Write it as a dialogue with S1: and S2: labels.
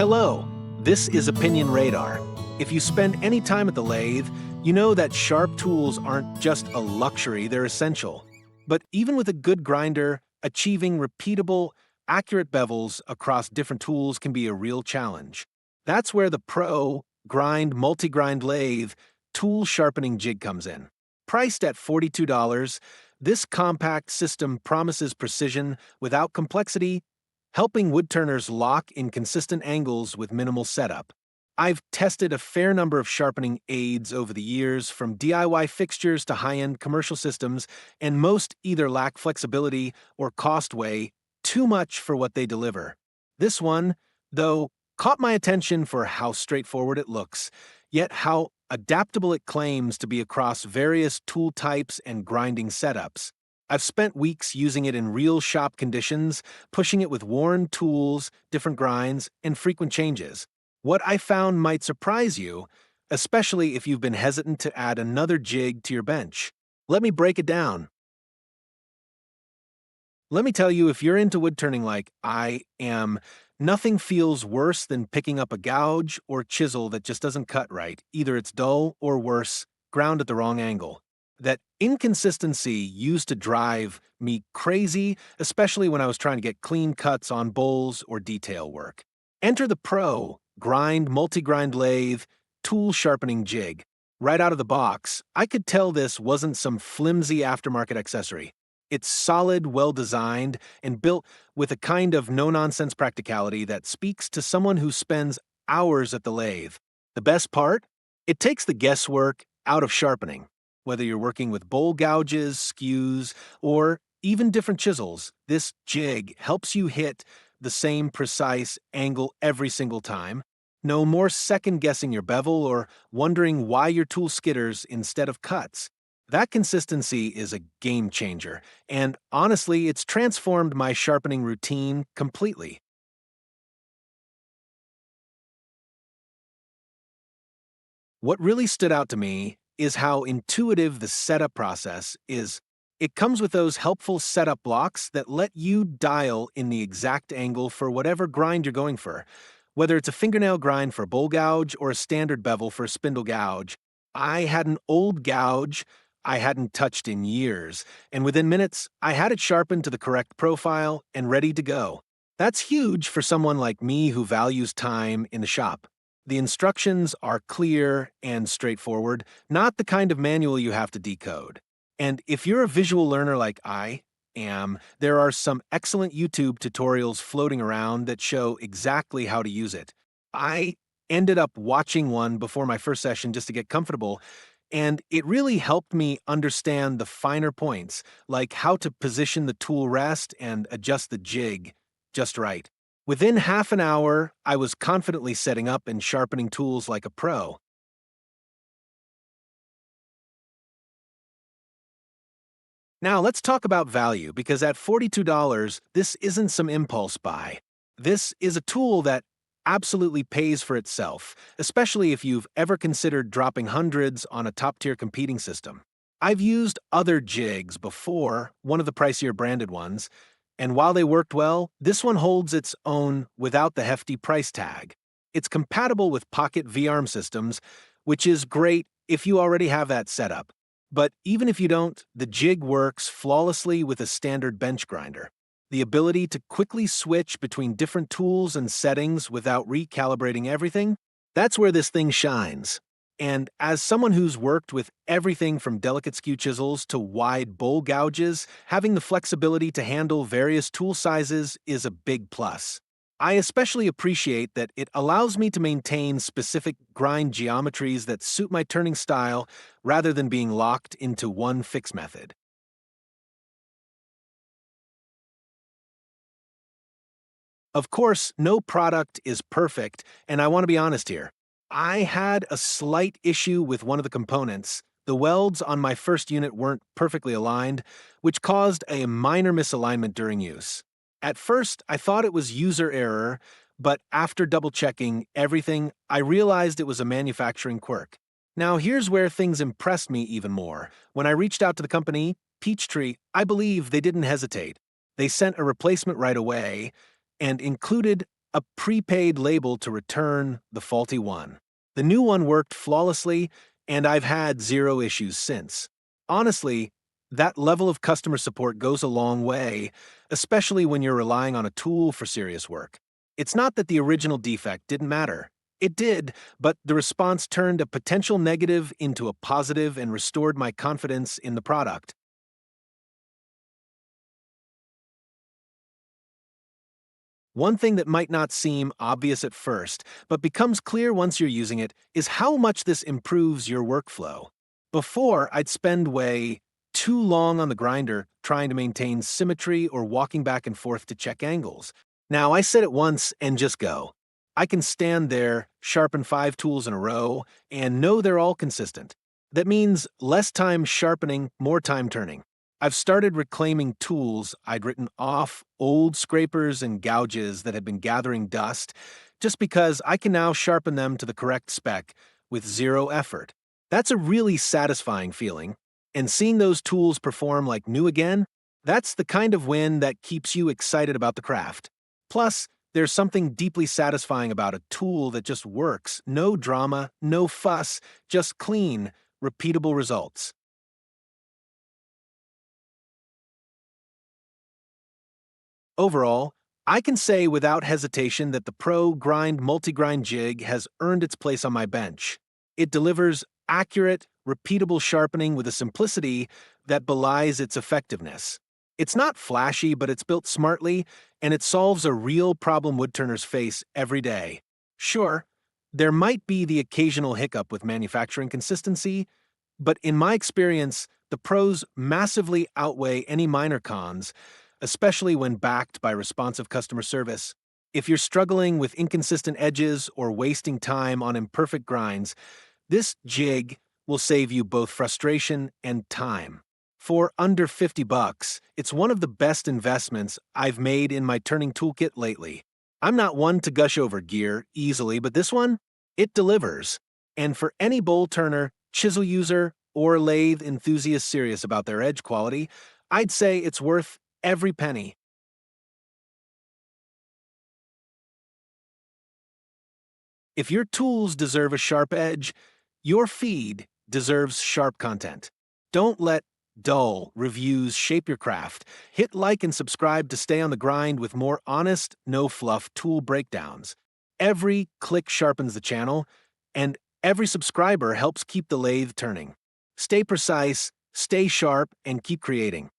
S1: Hello, this is Opinion Radar. If you spend any time at the lathe, you know that sharp tools aren't just a luxury, they're essential. But even with a good grinder, achieving repeatable, accurate bevels across different tools can be a real challenge. That's where the Pro Grind Multi-Grind Lathe Tool Sharpening Jig comes in. Priced at $42, this compact system promises precision without complexity, helping woodturners lock in consistent angles with minimal setup. I've tested a fair number of sharpening aids over the years, from DIY fixtures to high-end commercial systems, and most either lack flexibility or cost way too much for what they deliver. This one, though, caught my attention for how straightforward it looks, yet how adaptable it claims to be across various tool types and grinding setups. I've spent weeks using it in real shop conditions, pushing it with worn tools, different grinds, and frequent changes. What I found might surprise you, especially if you've been hesitant to add another jig to your bench. Let me break it down. Let me tell you, if you're into woodturning like I am, nothing feels worse than picking up a gouge or chisel that just doesn't cut right. Either it's dull or worse, ground at the wrong angle. That inconsistency used to drive me crazy, especially when I was trying to get clean cuts on bowls or detail work. Enter the Pro Grind Multi-Grind Lathe Tool Sharpening Jig. Right out of the box, I could tell this wasn't some flimsy aftermarket accessory. It's solid, well-designed, and built with a kind of no-nonsense practicality that speaks to someone who spends hours at the lathe. The best part? It takes the guesswork out of sharpening. Whether you're working with bowl gouges, skews, or even different chisels, this jig helps you hit the same precise angle every single time. No more second-guessing your bevel or wondering why your tool skitters instead of cuts. That consistency is a game changer, and honestly, it's transformed my sharpening routine completely. What really stood out to me is how intuitive the setup process is. It comes with those helpful setup blocks that let you dial in the exact angle for whatever grind you're going for. Whether it's a fingernail grind for a bowl gouge or a standard bevel for a spindle gouge, I had an old gouge I hadn't touched in years, and within minutes, I had it sharpened to the correct profile and ready to go. That's huge for someone like me who values time in the shop. The instructions are clear and straightforward, not the kind of manual you have to decode. And if you're a visual learner like I am, there are some excellent YouTube tutorials floating around that show exactly how to use it. I ended up watching one before my first session just to get comfortable, and it really helped me understand the finer points, like how to position the tool rest and adjust the jig just right. Within half an hour, I was confidently setting up and sharpening tools like a pro. Now let's talk about value, because at $42, this isn't some impulse buy. This is a tool that absolutely pays for itself, especially if you've ever considered dropping hundreds on a top-tier competing system. I've used other jigs before, one of the pricier branded ones, and while they worked well, this one holds its own without the hefty price tag. It's compatible with pocket V-arm systems, which is great if you already have that setup. But even if you don't, the jig works flawlessly with a standard bench grinder. The ability to quickly switch between different tools and settings without recalibrating everything, that's where this thing shines. And as someone who's worked with everything from delicate skew chisels to wide bowl gouges, having the flexibility to handle various tool sizes is a big plus. I especially appreciate that it allows me to maintain specific grind geometries that suit my turning style rather than being locked into one fix method. Of course, no product is perfect, and I want to be honest here. I had a slight issue with one of the components. The welds on my first unit weren't perfectly aligned, which caused a minor misalignment during use. At first, I thought it was user error, but after double-checking everything, I realized it was a manufacturing quirk. Now, here's where things impressed me even more. When I reached out to the company, Peachtree, I believe they didn't hesitate. They sent a replacement right away and included a prepaid label to return the faulty one. The new one worked flawlessly, and I've had zero issues since. Honestly, that level of customer support goes a long way, especially when you're relying on a tool for serious work. It's not that the original defect didn't matter. It did, but the response turned a potential negative into a positive and restored my confidence in the product. One thing that might not seem obvious at first, but becomes clear once you're using it, is how much this improves your workflow. Before, I'd spend way too long on the grinder trying to maintain symmetry or walking back and forth to check angles. Now I set it once and just go. I can stand there, sharpen 5 tools in a row, and know they're all consistent. That means less time sharpening, more time turning. I've started reclaiming tools I'd written off, old scrapers and gouges that had been gathering dust, just because I can now sharpen them to the correct spec with zero effort. That's a really satisfying feeling, and seeing those tools perform like new again, that's the kind of win that keeps you excited about the craft. Plus, there's something deeply satisfying about a tool that just works. No drama, no fuss, just clean, repeatable results. Overall, I can say without hesitation that the Pro Grind Multi-Grind Jig has earned its place on my bench. It delivers accurate, repeatable sharpening with a simplicity that belies its effectiveness. It's not flashy, but it's built smartly, and it solves a real problem woodturners face every day. Sure, there might be the occasional hiccup with manufacturing consistency, but in my experience, the pros massively outweigh any minor cons, especially when backed by responsive customer service. If you're struggling with inconsistent edges or wasting time on imperfect grinds, this jig will save you both frustration and time. For under 50 bucks, it's one of the best investments I've made in my turning toolkit lately. I'm not one to gush over gear easily, but this one, it delivers. And for any bowl turner, chisel user, or lathe enthusiast serious about their edge quality, I'd say it's worth every penny. If your tools deserve a sharp edge, your feed deserves sharp content. Don't let dull reviews shape your craft. Hit like and subscribe to stay on the grind with more honest, no fluff tool breakdowns. Every click sharpens the channel, and every subscriber helps keep the lathe turning. Stay precise, stay sharp, and keep creating.